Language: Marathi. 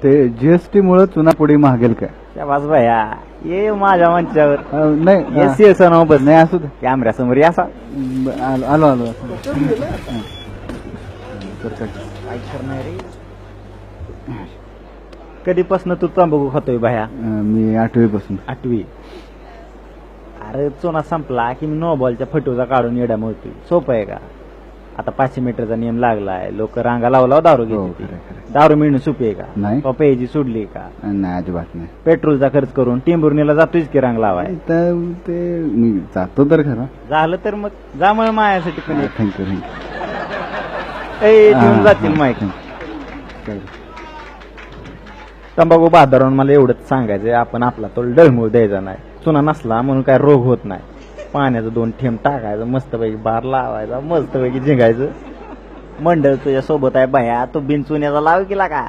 ते जीएसटी मुळे चुनापुडी महागेल काय? शाबास भैया ये माझ्या मंचावर नाही ये शिवसेना बस नाही असू दे. कॅमेऱ्यासमोर या असा आलो आलो काय करणार रे कधीपासून तू तंबाखू खातोय भैया? मी 8वी पासून. 8वी. अरे चुना संपला की मी नो बॉलच्या फटूचा काढून येड्या मोडतोय. सोपं आहे का? आता 500 मीटरचा नियम लागलाय. लोक रांगा लावला दारू घेते. दारू मिळणं सोपी आहे का? नाही. प्यायची सोडली का? नाही अजिबात नाही. पेट्रोलचा खर्च करून टिंबुर्णीला जातोयच की रांग लावाय. तर ते मी जातो तर खरं. झालं तर मग जा मग मायासाठी पण थँक्यू देऊन जातील माहिती. तंबाखू बहादरावून मला एवढंच सांगायचंय, आपण आपला तो डळमूळ द्यायचा नाही. चुना नसला म्हणून काय रोग होत नाही. पाण्याचं 2 थेंब टाकायचं, मस्तपैकी बार लावायचा, मस्तपैकी झिंगायचं. मंडळ तुझ्या सोबत आहे बाया, तो बिन चुन्याचा लाव केला का?